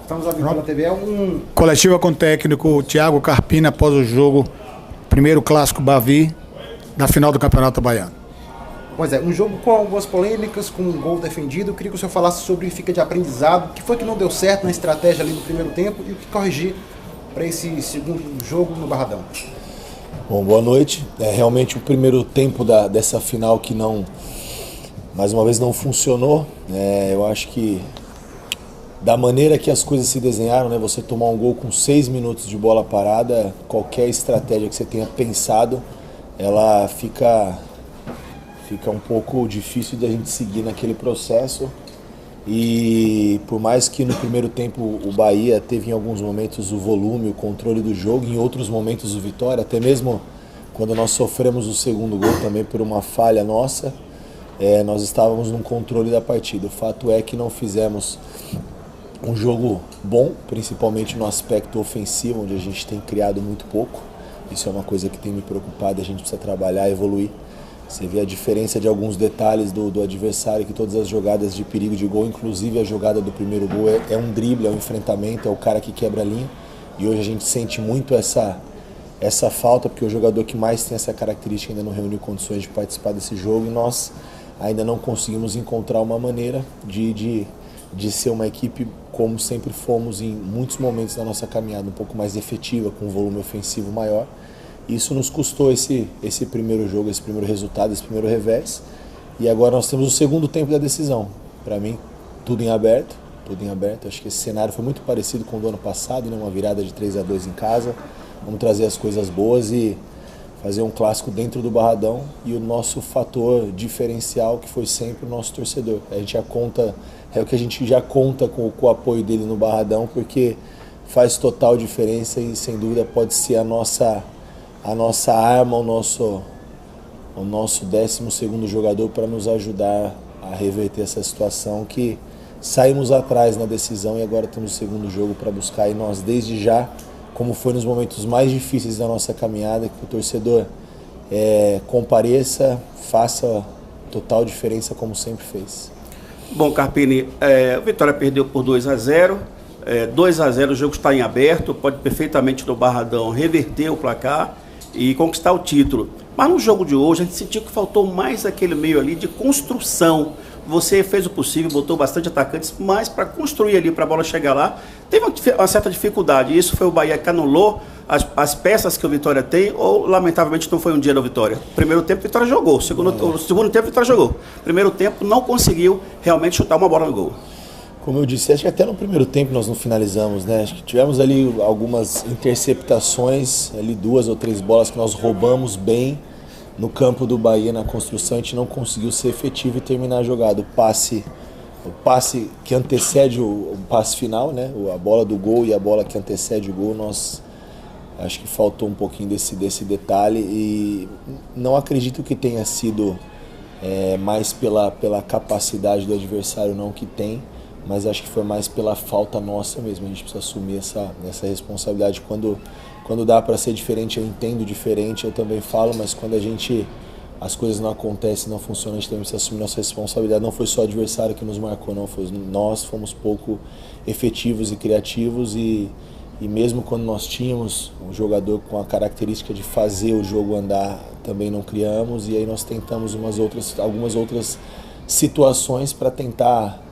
Estamos ao vivo pela TV. Coletiva com o técnico Thiago Carpini após o jogo, primeiro clássico Bavi, na final do Campeonato Baiano. Pois é, um jogo com algumas polêmicas, com um gol defendido. Eu queria que o senhor falasse sobre o que fica de aprendizado, o que foi que não deu certo na estratégia ali no primeiro tempo e o que corrigir para esse segundo jogo no Barradão. Bom, boa noite. Realmente o primeiro tempo dessa final que mais uma vez não funcionou. Eu acho que da maneira que as coisas se desenharam, você tomar um gol com 6 minutos de bola parada, qualquer estratégia que você tenha pensado, ela fica um pouco difícil de a gente seguir naquele processo. E por mais que no primeiro tempo o Bahia teve em alguns momentos o volume, o controle do jogo, em outros momentos o Vitória, até mesmo quando nós sofremos o segundo gol também por uma falha nossa, nós estávamos no controle da partida. O fato é que não fizemos um jogo bom, principalmente no aspecto ofensivo, onde a gente tem criado muito pouco. Isso é uma coisa que tem me preocupado, a gente precisa trabalhar, evoluir. Você vê a diferença de alguns detalhes do adversário, que todas as jogadas de perigo de gol, inclusive a jogada do primeiro gol, é um drible, é um enfrentamento, é o cara que quebra a linha. E hoje a gente sente muito essa falta, porque o jogador que mais tem essa característica ainda não reuniu condições de participar desse jogo, e nós ainda não conseguimos encontrar uma maneira de ser uma equipe como sempre fomos em muitos momentos da nossa caminhada, um pouco mais efetiva, com um volume ofensivo maior. Isso nos custou esse primeiro jogo, esse primeiro resultado, esse primeiro revés. E agora nós temos o segundo tempo da decisão. Para mim, tudo em aberto, tudo em aberto. Acho que esse cenário foi muito parecido com o do ano passado, uma virada de 3-2 em casa. Vamos trazer as coisas boas e fazer um clássico dentro do Barradão. E o nosso fator diferencial, que foi sempre o nosso torcedor. A gente é o que a gente já conta com o apoio dele no Barradão, porque faz total diferença e sem dúvida pode ser a nossa arma, o nosso 12º jogador para nos ajudar a reverter essa situação, que saímos atrás na decisão e agora temos o segundo jogo para buscar, e nós desde já, como foi nos momentos mais difíceis da nossa caminhada, que o torcedor compareça, faça total diferença como sempre fez. Bom, Carpini, o Vitória perdeu por 2-0, 2-0, o jogo está em aberto, pode perfeitamente no Barradão reverter o placar e conquistar o título. Mas no jogo de hoje a gente sentiu que faltou mais aquele meio ali de construção. Você fez o possível, botou bastante atacantes, mas para construir ali, para a bola chegar lá, teve uma certa dificuldade. Isso foi o Bahia que anulou as peças que o Vitória tem, ou lamentavelmente não foi um dia da Vitória? Primeiro tempo o Vitória jogou, segundo tempo o Vitória jogou. Primeiro tempo não conseguiu realmente chutar uma bola no gol. Como eu disse, acho que até no primeiro tempo nós não finalizamos, Acho que tivemos ali algumas interceptações, ali 2 ou 3 bolas que nós roubamos bem no campo do Bahia, na construção. A gente não conseguiu ser efetivo e terminar a jogada. O passe que antecede o passe final, A bola do gol e a bola que antecede o gol, acho que faltou um pouquinho desse detalhe, e não acredito que tenha sido mais pela capacidade do adversário, não, que tem, mas acho que foi mais pela falta nossa mesmo. A gente precisa assumir essa responsabilidade. Quando dá para ser diferente, eu entendo diferente, eu também falo, mas quando as coisas não acontecem, não funcionam, a gente também precisa assumir nossa responsabilidade. Não foi só o adversário que nos marcou, não, nós fomos pouco efetivos e criativos, e mesmo quando nós tínhamos um jogador com a característica de fazer o jogo andar, também não criamos, e aí nós tentamos algumas outras situações para tentar,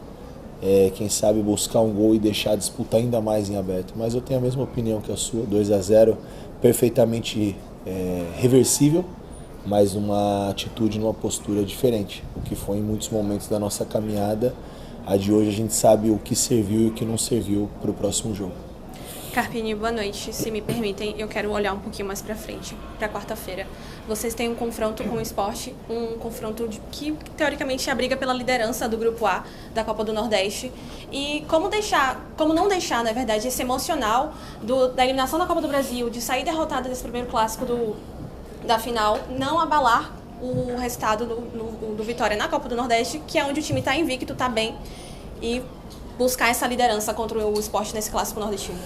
quem sabe, buscar um gol e deixar a disputa ainda mais em aberto. Mas eu tenho a mesma opinião que a sua, 2-0, perfeitamente reversível, mas numa atitude, numa postura diferente, o que foi em muitos momentos da nossa caminhada. A de hoje a gente sabe o que serviu e o que não serviu para o próximo jogo. Carpini, boa noite. Se me permitem, eu quero olhar um pouquinho mais para frente, para quarta-feira. Vocês têm um confronto com o Sport, um confronto que teoricamente abriga pela liderança do Grupo A da Copa do Nordeste. E como não deixar, na verdade, esse emocional da eliminação da Copa do Brasil, de sair derrotada desse primeiro clássico da final, não abalar o resultado do Vitória na Copa do Nordeste, que é onde o time está invicto, está bem, e buscar essa liderança contra o Sport nesse clássico nordestino.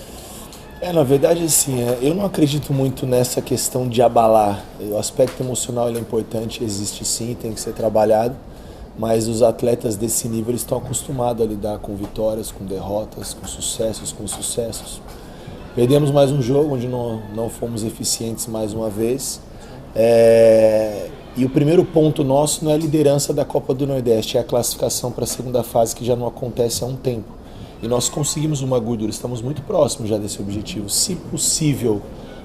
Na verdade, assim, eu não acredito muito nessa questão de abalar. O aspecto emocional ele é importante, existe sim, tem que ser trabalhado, mas os atletas desse nível eles estão acostumados a lidar com vitórias, com derrotas, com sucessos, com insucessos. Perdemos mais um jogo onde não fomos eficientes mais uma vez. E o primeiro ponto nosso não é a liderança da Copa do Nordeste, é a classificação para a segunda fase, que já não acontece há um tempo. E nós conseguimos uma gordura, estamos muito próximos já desse objetivo. Se possível,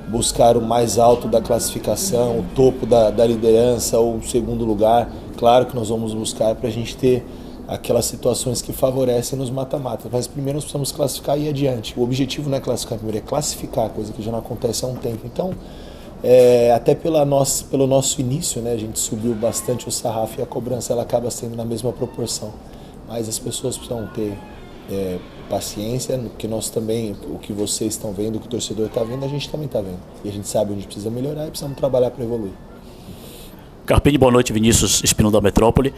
buscar o mais alto da classificação, o topo da liderança ou o segundo lugar, claro que nós vamos buscar para a gente ter aquelas situações que favorecem nos mata-matas. Mas primeiro nós precisamos classificar e ir adiante. O objetivo não é classificar primeiro, é classificar, coisa que já não acontece há um tempo. Então, até pelo nosso início, né, a gente subiu bastante o sarrafo e a cobrança ela acaba sendo na mesma proporção. Mas as pessoas precisam ter paciência, que nós também, o que vocês estão vendo, o que o torcedor está vendo, a gente também está vendo. E a gente sabe onde precisa melhorar e precisamos trabalhar para evoluir. Carpini, boa noite. Vinícius Espino da Metrópole.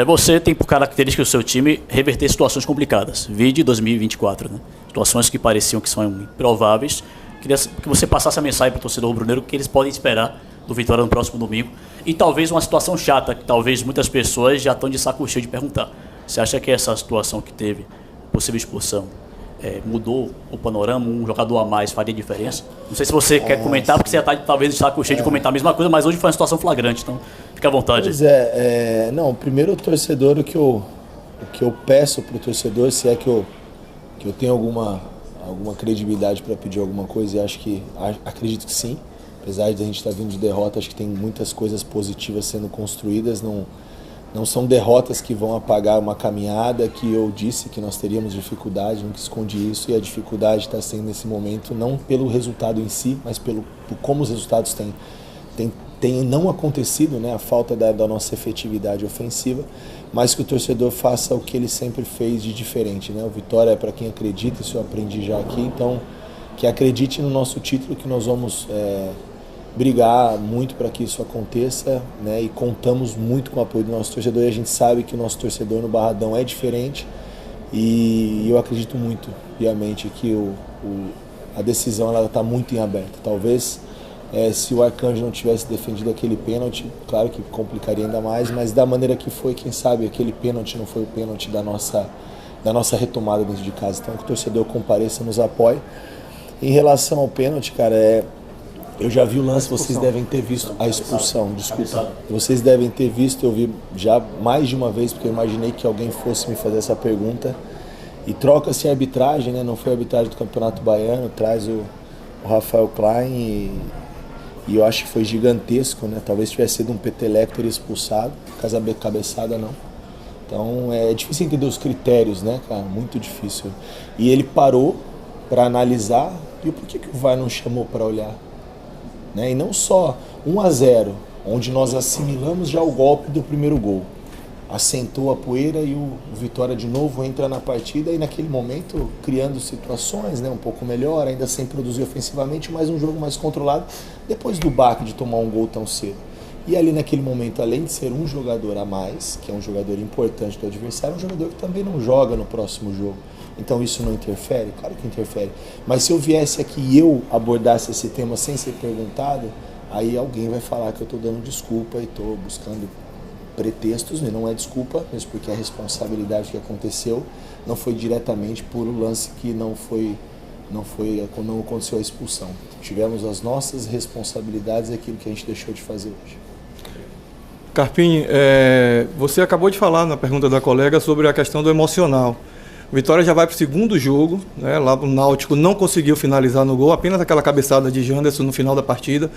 Você tem por característica o seu time reverter situações complicadas. Vide 2024, né? Situações que pareciam que são improváveis. Queria que você passasse a mensagem para o torcedor rubro-negro que eles podem esperar do Vitória no próximo domingo. E talvez uma situação chata, que talvez muitas pessoas já estão de saco cheio de perguntar. Você acha que essa situação que teve, possível expulsão, mudou o panorama? Um jogador a mais faria diferença? Não sei se você quer comentar, porque você já está talvez de saco cheio de comentar a mesma coisa, mas hoje foi uma situação flagrante, então fica à vontade. Pois não, primeiro o torcedor, o que eu peço para o torcedor, se é que eu tenho alguma credibilidade para pedir alguma coisa, e acredito que sim, apesar de a gente estar vindo de derrota, acho que tem muitas coisas positivas sendo construídas, não são derrotas que vão apagar uma caminhada que eu disse que nós teríamos dificuldade, nunca escondi isso, e a dificuldade está sendo nesse momento não pelo resultado em si, mas por como os resultados têm não acontecido, né, a falta da nossa efetividade ofensiva, mas que o torcedor faça o que ele sempre fez de diferente, né? O Vitória é para quem acredita, isso eu aprendi já aqui, então que acredite no nosso título, que nós vamos brigar muito para que isso aconteça, né? E contamos muito com o apoio do nosso torcedor, e a gente sabe que o nosso torcedor no Barradão é diferente, e eu acredito muito piamente que a decisão está muito em aberto. Talvez se o Arcanjo não tivesse defendido aquele pênalti, claro que complicaria ainda mais, mas da maneira que foi, quem sabe aquele pênalti não foi o pênalti da nossa retomada dentro de casa. Então que o torcedor compareça, nos apoie. Em relação ao pênalti, cara, eu já vi o lance, vocês devem ter visto a expulsão, desculpa. Vocês devem ter visto, eu vi já mais de uma vez, porque eu imaginei que alguém fosse me fazer essa pergunta. E troca-se a arbitragem, né? Não foi a arbitragem do Campeonato Baiano, traz o Rafael Klein e eu acho que foi gigantesco, né? Talvez tivesse sido um peteleco ter expulsado, cabeçada não. Então é difícil entender os critérios, né, cara? Muito difícil. E ele parou para analisar, e por que o VAR não chamou para olhar? Né? E não só 1-0, onde nós assimilamos já o golpe do primeiro gol. Assentou a poeira e o Vitória de novo entra na partida, e naquele momento criando situações, né, um pouco melhor, ainda sem produzir ofensivamente, mas um jogo mais controlado, depois do baque de tomar um gol tão cedo. E ali naquele momento, além de ser um jogador a mais, que é um jogador importante do adversário, é um jogador que também não joga no próximo jogo. Então isso não interfere? Claro que interfere. Mas se eu viesse aqui e eu abordasse esse tema sem ser perguntado, aí alguém vai falar que eu estou dando desculpa e estou buscando pretextos, e não é desculpa, mesmo porque a responsabilidade que aconteceu não foi diretamente por o lance que não aconteceu a expulsão. Tivemos as nossas responsabilidades, aquilo que a gente deixou de fazer hoje. Carpini, você acabou de falar na pergunta da colega sobre a questão do emocional. O Vitória já vai para o segundo jogo, né? Lá o Náutico não conseguiu finalizar no gol, apenas aquela cabeçada de Janderson no final da partida.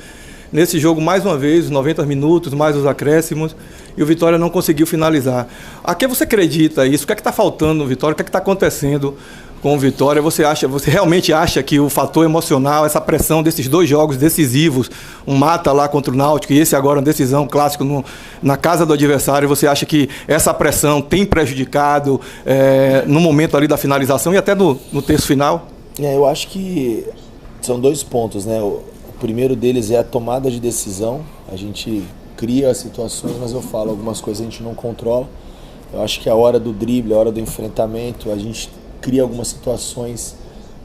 Nesse jogo, mais uma vez, os 90 minutos, mais os acréscimos, e o Vitória não conseguiu finalizar. A que você acredita isso? O que é que está faltando no Vitória? O que é que está acontecendo com o Vitória? Você realmente acha que o fator emocional, essa pressão desses dois jogos decisivos, um mata lá contra o Náutico e esse agora uma decisão clássica na casa do adversário, você acha que essa pressão tem prejudicado no momento ali da finalização e até no terço final? Eu acho que são dois pontos, né? O primeiro deles é a tomada de decisão. A gente cria as situações, mas eu falo, algumas coisas a gente não controla. Eu acho que a hora do drible, a hora do enfrentamento, a gente cria algumas situações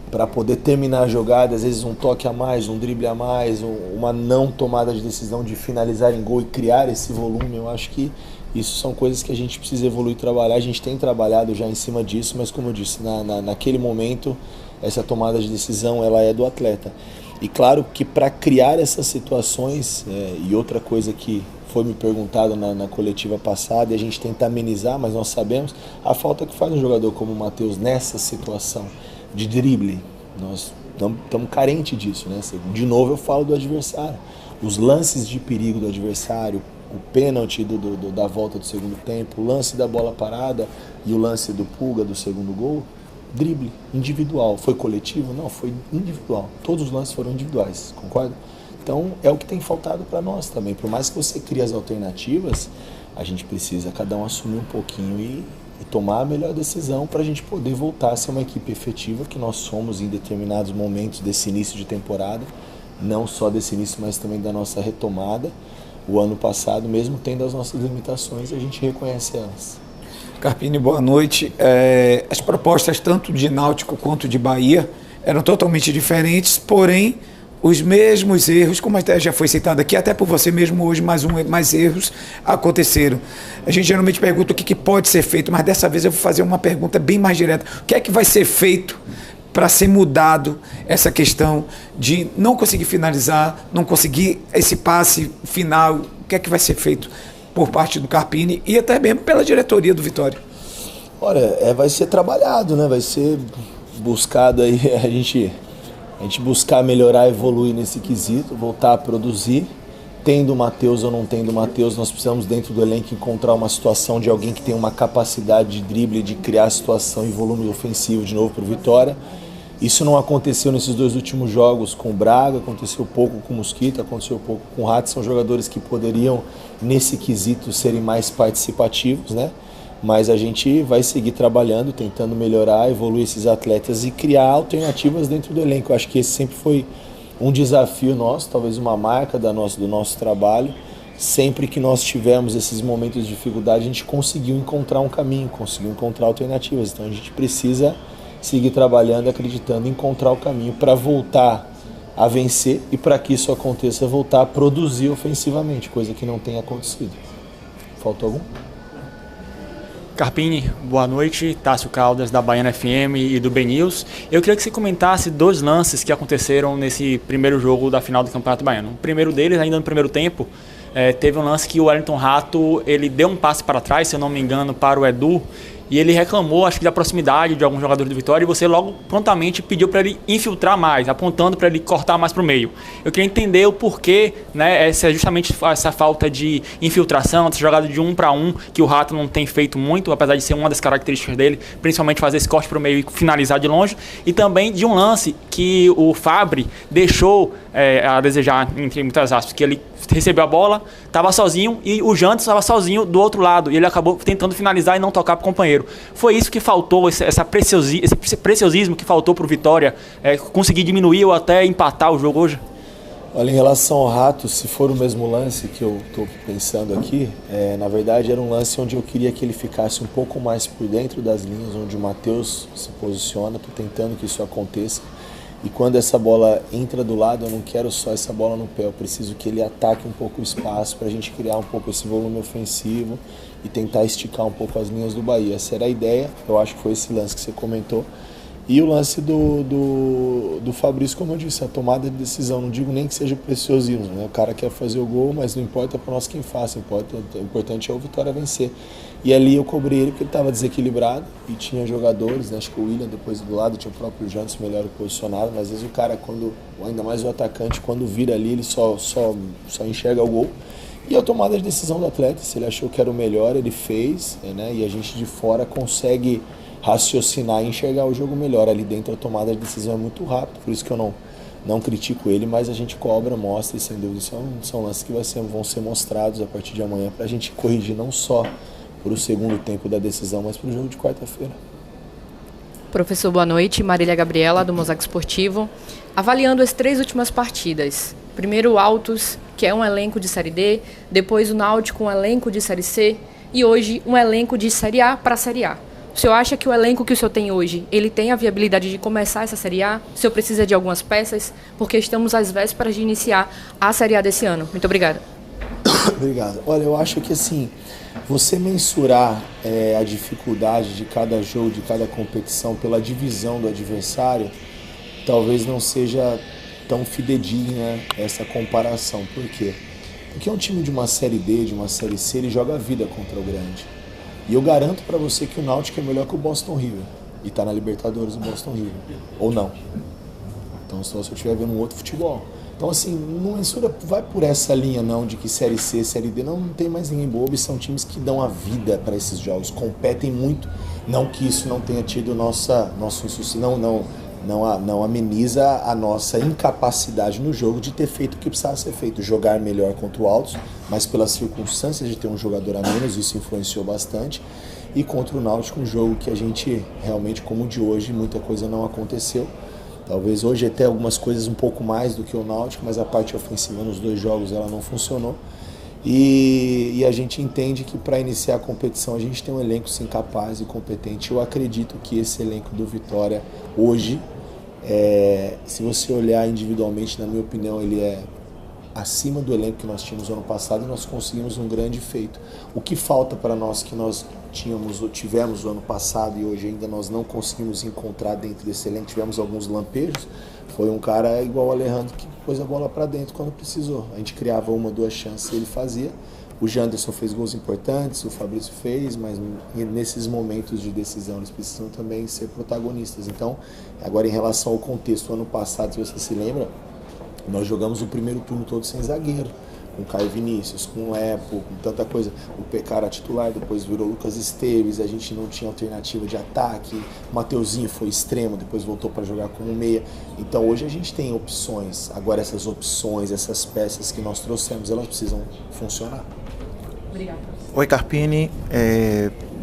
para poder terminar a jogada, às vezes um toque a mais, um drible a mais, uma não tomada de decisão de finalizar em gol e criar esse volume. Eu acho que Isso são coisas que a gente precisa evoluir e trabalhar. A gente tem trabalhado já em cima disso, mas como eu disse, naquele momento, essa tomada de decisão ela é do atleta. E claro que para criar essas situações, e outra coisa que foi me perguntado na coletiva passada, e a gente tenta amenizar, mas nós sabemos a falta que faz um jogador como o Matheus nessa situação de drible. Nós estamos carentes disso, né? De novo eu falo do adversário. Os lances de perigo do adversário, o pênalti da volta do segundo tempo, o lance da bola parada e o lance do Pulga do segundo gol, drible individual. Foi coletivo? Não, foi individual. Todos os lances foram individuais, concorda? Então é o que tem faltado para nós também. Por mais que você crie as alternativas, a gente precisa cada um assumir um pouquinho e tomar a melhor decisão para a gente poder voltar a ser uma equipe efetiva que nós somos em determinados momentos desse início de temporada, não só desse início, mas também da nossa retomada. O ano passado, mesmo tendo as nossas limitações, a gente reconhece elas. Carpini, boa noite. As propostas tanto de Náutico quanto de Bahia eram totalmente diferentes, porém os mesmos erros, como até já foi citado aqui, até por você mesmo hoje, mais erros aconteceram. A gente geralmente pergunta o que pode ser feito, mas dessa vez eu vou fazer uma pergunta bem mais direta. O que é que vai ser feito para ser mudado essa questão de não conseguir finalizar, não conseguir esse passe final? O que é que vai ser feito por parte do Carpini e até mesmo pela diretoria do Vitória? Olha, vai ser trabalhado, né? Vai ser buscado aí a gente buscar melhorar, evoluir nesse quesito, voltar a produzir. Tendo o Matheus ou não tendo o Matheus, nós precisamos dentro do elenco encontrar uma situação de alguém que tem uma capacidade de drible, de criar situação e volume ofensivo de novo para o Vitória. Isso não aconteceu nesses 2 últimos jogos com o Braga, aconteceu pouco com o Mosquito, aconteceu pouco com o Rato. São jogadores que poderiam, nesse quesito, serem mais participativos, né? Mas a gente vai seguir trabalhando, tentando melhorar, evoluir esses atletas e criar alternativas dentro do elenco. Eu acho que esse sempre foi um desafio nosso, talvez uma marca do nosso trabalho. Sempre que nós tivemos esses momentos de dificuldade, a gente conseguiu encontrar um caminho, conseguiu encontrar alternativas. Então a gente precisa seguir trabalhando, acreditando, encontrar o caminho para voltar a vencer e para que isso aconteça, voltar a produzir ofensivamente, coisa que não tem acontecido. Faltou algum? Carpini, boa noite. Tássio Caldas, da Baiana FM e do BNews. Eu queria que você comentasse 2 lances que aconteceram nesse primeiro jogo da final do Campeonato Baiano. O primeiro deles, ainda no primeiro tempo, teve um lance que o Wellington Rato ele deu um passe para trás, se eu não me engano, para o Edu, e ele reclamou, acho que da proximidade de alguns jogadores do Vitória, e você logo prontamente pediu para ele infiltrar mais, apontando para ele cortar mais para o meio. Eu queria entender o porquê, né, justamente essa falta de infiltração, essa jogada de 1 para 1, que o Rato não tem feito muito, apesar de ser uma das características dele, principalmente fazer esse corte para o meio e finalizar de longe, e também de um lance que o Fabri deixou a desejar, entre muitas aspas, que ele recebeu a bola, estava sozinho e o Jantes estava sozinho do outro lado e ele acabou tentando finalizar e não tocar para o companheiro. Foi isso que faltou, esse preciosismo que faltou para o Vitória conseguir diminuir ou até empatar o jogo hoje? Olha, em relação ao Rato, se for o mesmo lance que eu estou pensando aqui, na verdade era um lance onde eu queria que ele ficasse um pouco mais por dentro das linhas, onde o Matheus se posiciona, estou tentando que isso aconteça. E quando essa bola entra do lado, eu não quero só essa bola no pé, eu preciso que ele ataque um pouco o espaço para a gente criar um pouco esse volume ofensivo e tentar esticar um pouco as linhas do Bahia. Essa era a ideia, eu acho que foi esse lance que você comentou. E o lance do Fabrício, como eu disse, a tomada de decisão, não digo nem que seja preciosismo, né? O cara quer fazer o gol, mas não importa para nós quem faça, o importante é o Vitória vencer. E ali eu cobrei ele porque ele estava desequilibrado e tinha jogadores, né? Acho que o William depois do lado, tinha o próprio Jantos melhor posicionado, mas às vezes o cara, ainda mais o atacante, quando vira ali, ele só enxerga o gol. E a tomada de decisão do atleta, se ele achou que era o melhor, ele fez, né? E a gente de fora consegue raciocinar e enxergar o jogo melhor. Ali dentro a tomada de decisão é muito rápida, por isso que eu não critico ele, mas a gente cobra, mostra e sem dúvida são lances que vão ser mostrados a partir de amanhã para a gente corrigir não só para o segundo tempo da decisão, mas para o jogo de quarta-feira. Professor, boa noite. Marília Gabriela, do Mosaico Esportivo. Avaliando as 3 últimas partidas, primeiro o Altos, que é um elenco de Série D, depois o Náutico, um elenco de Série C, e hoje um elenco de Série A para Série A. O senhor acha que o elenco que o senhor tem hoje, ele tem a viabilidade de começar essa Série A? O senhor precisa de algumas peças? Porque estamos às vésperas de iniciar a Série A desse ano. Muito obrigada. Obrigado. Olha, eu acho que assim, Você mensurar a dificuldade de cada jogo, de cada competição pela divisão do adversário, talvez não seja tão fidedigna essa comparação. Por quê? Porque um time de uma Série D, de uma Série C, ele joga a vida contra o grande. E eu garanto para você que o Náutico é melhor que o Boston River. E tá na Libertadores o Boston River. Ou não. Então só se eu estiver vendo um outro futebol. Então assim, não mensura, vai por essa linha não, de que Série C, Série D, não tem mais ninguém bobo. E são times que dão a vida para esses jogos, competem muito. Não que isso não tenha tido nosso insucesso, não ameniza a nossa incapacidade no jogo de ter feito o que precisava ser feito, jogar melhor contra o Altos, mas pelas circunstâncias de ter um jogador a menos, isso influenciou bastante, e contra o Náutico, um jogo que a gente realmente, como o de hoje, muita coisa não aconteceu. Talvez hoje até algumas coisas um pouco mais do que o Náutico, mas a parte ofensiva nos 2 jogos ela não funcionou. E a gente entende que para iniciar a competição a gente tem um elenco sim capaz e competente. Eu acredito que esse elenco do Vitória hoje, se você olhar individualmente, na minha opinião, ele é acima do elenco que nós tínhamos no ano passado, e nós conseguimos um grande feito. O que falta para nós que nós tivemos no ano passado e hoje ainda nós não conseguimos encontrar dentro desse elenco, tivemos alguns lampejos, foi um cara igual o Alejandro que pôs a bola para dentro quando precisou. A gente criava 1, 2 chances e ele fazia. O Janderson fez gols importantes, o Fabrício fez, mas nesses momentos de decisão eles precisam também ser protagonistas. Então, agora em relação ao contexto, ano passado, se você se lembra, nós jogamos o primeiro turno todo sem zagueiro, com Caio Vinícius, com o Epo, com tanta coisa. O PK era titular, depois virou Lucas Esteves, a gente não tinha alternativa de ataque, o Mateuzinho foi extremo, depois voltou para jogar como meia. Então hoje a gente tem opções, agora essas opções, essas peças que nós trouxemos, elas precisam funcionar. Obrigada. Oi, Carpini.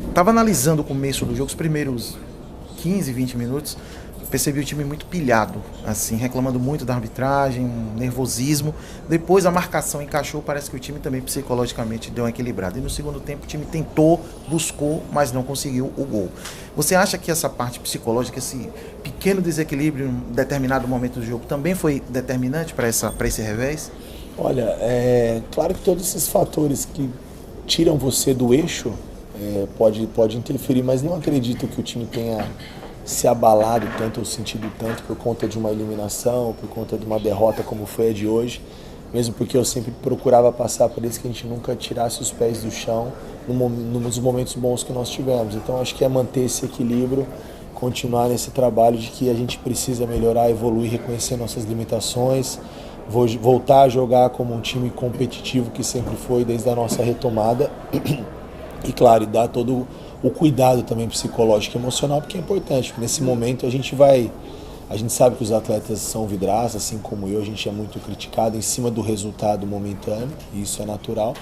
Estava analisando o começo do jogo, os primeiros 15, 20 minutos, percebi o time muito pilhado, assim, reclamando muito da arbitragem, um nervosismo. Depois a marcação encaixou, parece que o time também psicologicamente deu uma equilibrada. E no segundo tempo o time tentou, buscou, mas não conseguiu o gol. Você acha que essa parte psicológica, esse pequeno desequilíbrio em um determinado momento do jogo também foi determinante para esse revés? Olha, claro que todos esses fatores que tiram você do eixo pode interferir, mas não acredito que o time tenha se abalado tanto ou sentido tanto por conta de uma eliminação, por conta de uma derrota como foi a de hoje, mesmo porque eu sempre procurava passar por isso, que a gente nunca tirasse os pés do chão nos momentos bons que nós tivemos. Então acho que é manter esse equilíbrio, continuar nesse trabalho de que a gente precisa melhorar, evoluir, reconhecer nossas limitações, voltar a jogar como um time competitivo que sempre foi desde a nossa retomada e claro, dar todo o cuidado também psicológico e emocional, porque é importante, porque nesse momento a gente sabe que os atletas são vidraças, assim como eu, a gente é muito criticado em cima do resultado momentâneo, e isso é natural,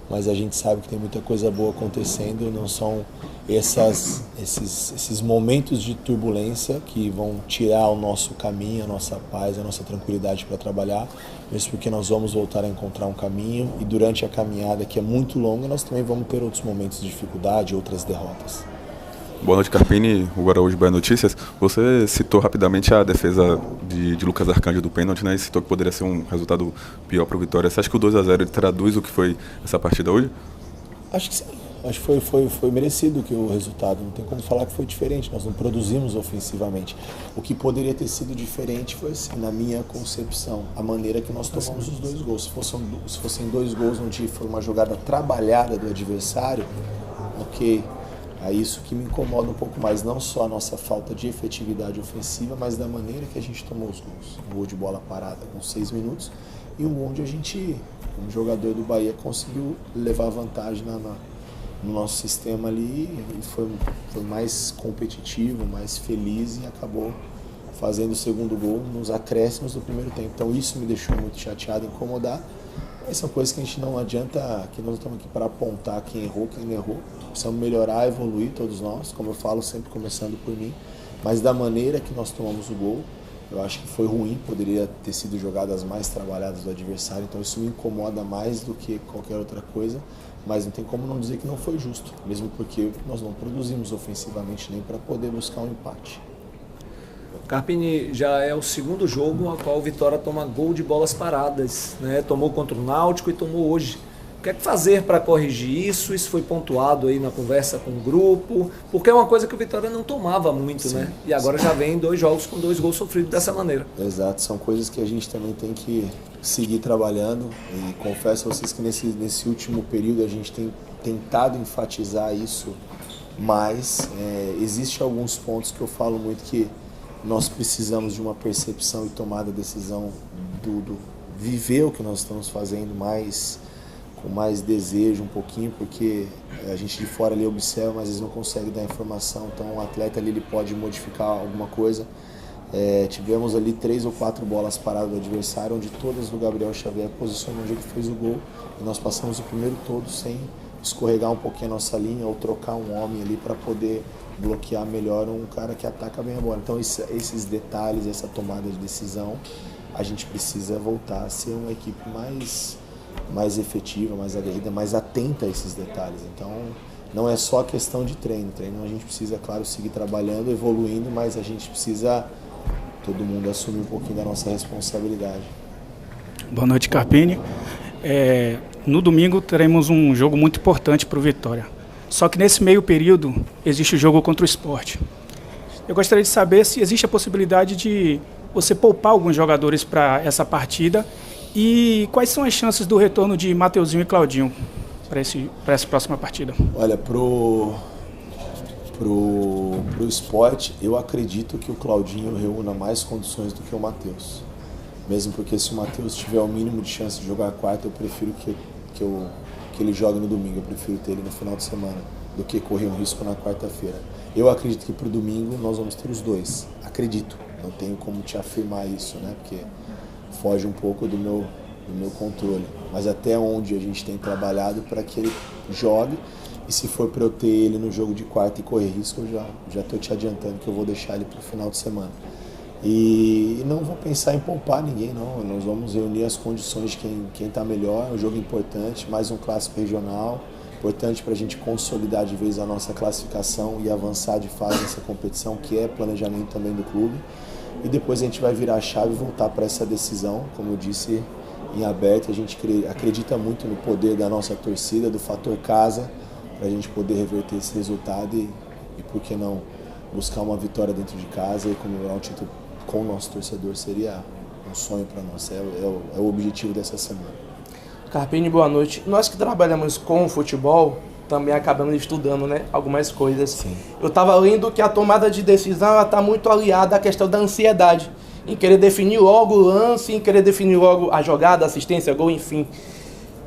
mas a gente sabe que tem muita coisa boa acontecendo, não são esses momentos de turbulência que vão tirar o nosso caminho, a nossa paz, a nossa tranquilidade para trabalhar, mesmo porque nós vamos voltar a encontrar um caminho, e durante a caminhada, que é muito longa, nós também vamos ter outros momentos de dificuldade, outras derrotas. Boa noite, Carpini. O Araújo, Bahia Notícias. Você citou rapidamente a defesa de Lucas Arcanjo do pênalti, né? E citou que poderia ser um resultado pior para o Vitória. Você acha que o 2-0 ele traduz o que foi essa partida hoje? Acho que sim. Acho que foi merecido que o resultado. Não tem como falar que foi diferente. Nós não produzimos ofensivamente. O que poderia ter sido diferente foi, assim, na minha concepção, a maneira que nós tomamos os 2 gols. Se fossem 2 gols onde foi uma jogada trabalhada do adversário, ok. É isso que me incomoda um pouco mais, não só a nossa falta de efetividade ofensiva, mas da maneira que a gente tomou os gols. Um gol de bola parada com 6 minutos e um gol onde um jogador do Bahia conseguiu levar vantagem no nosso sistema ali e foi mais competitivo, mais feliz e acabou fazendo o segundo gol nos acréscimos do primeiro tempo. Então isso me deixou muito chateado, incomodado. Mas são coisas que a gente não adianta, que nós estamos aqui para apontar quem errou, quem não errou. Precisamos melhorar, evoluir todos nós, como eu falo, sempre começando por mim. Mas da maneira que nós tomamos o gol, eu acho que foi ruim, poderia ter sido jogadas mais trabalhadas do adversário, então isso me incomoda mais do que qualquer outra coisa, mas não tem como não dizer que não foi justo, mesmo porque nós não produzimos ofensivamente nem para poder buscar um empate. Carpini, já é o segundo jogo a qual o Vitória toma gol de bolas paradas, né? Tomou contra o Náutico e tomou hoje O que é que fazer para corrigir isso? Isso foi pontuado aí na conversa com o grupo, porque é uma coisa que o Vitória não tomava muito, sim, né? E agora já vem 2 jogos com 2 gols sofridos dessa maneira. Exato, são coisas que a gente também tem que seguir trabalhando, e confesso a vocês que nesse último período a gente tem tentado enfatizar isso, mas existem alguns pontos que eu falo muito que nós precisamos de uma percepção e tomada de decisão do viver o que nós estamos fazendo com mais desejo um pouquinho, porque a gente de fora ali observa, mas às vezes não consegue dar informação, então o atleta ali ele pode modificar alguma coisa. Tivemos ali 3 ou 4 bolas paradas do adversário, onde todas o Gabriel Xavier posicionou onde ele fez o gol, e nós passamos o primeiro todo sem escorregar um pouquinho a nossa linha ou trocar um homem ali para poder bloquear melhor um cara que ataca bem a bola. Então esses detalhes, essa tomada de decisão, a gente precisa voltar a ser uma equipe mais efetiva, mais aguerrida, mais atenta a esses detalhes. Então não é só questão de treino. A gente precisa, claro, seguir trabalhando, evoluindo, mas a gente precisa, todo mundo, assumir um pouquinho da nossa responsabilidade. Boa noite, Carpini. No domingo teremos um jogo muito importante para o Vitória. Só que nesse meio período existe o jogo contra o Sport. Eu gostaria de saber se existe a possibilidade de você poupar alguns jogadores para essa partida e quais são as chances do retorno de Mateuzinho e Claudinho para essa próxima partida. Olha, pro Sport, eu acredito que o Claudinho reúna mais condições do que o Matheus. Mesmo porque se o Matheus tiver o mínimo de chance de jogar a quarta, eu prefiro que ele jogue no domingo. Eu prefiro ter ele no final de semana do que correr um risco na quarta-feira. Eu acredito que pro domingo nós vamos ter os 2. Acredito. Não tenho como te afirmar isso, né? Porque foge um pouco do meu controle. Mas até onde a gente tem trabalhado para que ele jogue. E se for para eu ter ele no jogo de quarta e correr risco, eu já estou te adiantando que eu vou deixar ele para o final de semana. E não vou pensar em poupar ninguém, não. Nós vamos reunir as condições de quem está melhor. É um jogo importante, mais um clássico regional. Importante para a gente consolidar de vez a nossa classificação e avançar de fase nessa competição, que é planejamento também do clube. E depois a gente vai virar a chave e voltar para essa decisão, como eu disse, em aberto. A gente acredita muito no poder da nossa torcida, do fator casa, para a gente poder reverter esse resultado e por que não buscar uma vitória dentro de casa e comemorar um título com o nosso torcedor. Seria um sonho para nós, é o objetivo dessa semana. Carpini, boa noite. Nós que trabalhamos com futebol também acabamos estudando, né, algumas coisas. Sim. Eu estava lendo que a tomada de decisão está muito aliada à questão da ansiedade, em querer definir logo o lance, em querer definir logo a jogada, assistência, gol, enfim.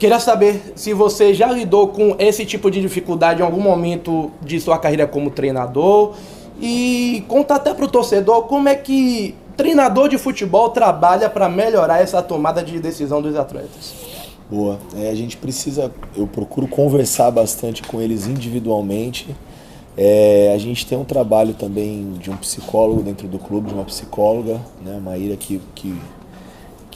Queria saber se você já lidou com esse tipo de dificuldade em algum momento de sua carreira como treinador, e conta até para o torcedor como é que treinador de futebol trabalha para melhorar essa tomada de decisão dos atletas. Boa. A gente precisa, eu procuro conversar bastante com eles individualmente. A gente tem um trabalho também de um psicólogo dentro do clube, de uma psicóloga, né, Maíra, que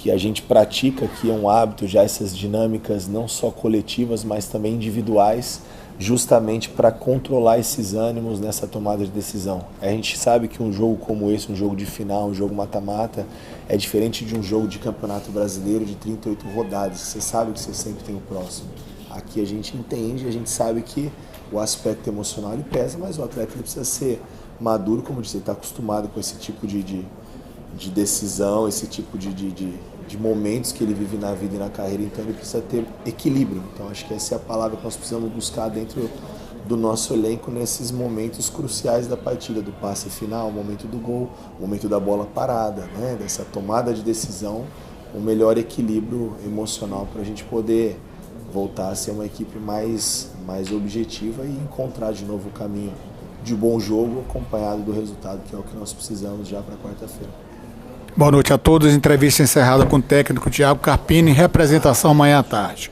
a gente pratica, que é um hábito já, essas dinâmicas não só coletivas, mas também individuais, justamente para controlar esses ânimos nessa tomada de decisão. A gente sabe que um jogo como esse, um jogo de final, um jogo mata-mata, é diferente de um jogo de campeonato brasileiro de 38 rodadas. Você sabe que você sempre tem o próximo. Aqui a gente entende, a gente sabe que o aspecto emocional ele pesa, mas o atleta ele precisa ser maduro, como eu disse, ele está acostumado com esse tipo de decisão, esse tipo de momentos que ele vive na vida e na carreira, então ele precisa ter equilíbrio. Então acho que essa é a palavra que nós precisamos buscar dentro do nosso elenco nesses momentos cruciais da partida, do passe final, o momento do gol, o momento da bola parada, né? Dessa tomada de decisão, um melhor equilíbrio emocional para a gente poder voltar a ser uma equipe mais objetiva e encontrar de novo o caminho de bom jogo acompanhado do resultado, que é o que nós precisamos já para quarta-feira. Boa noite a todos. Entrevista encerrada com o técnico Thiago Carpini. Representação amanhã à tarde.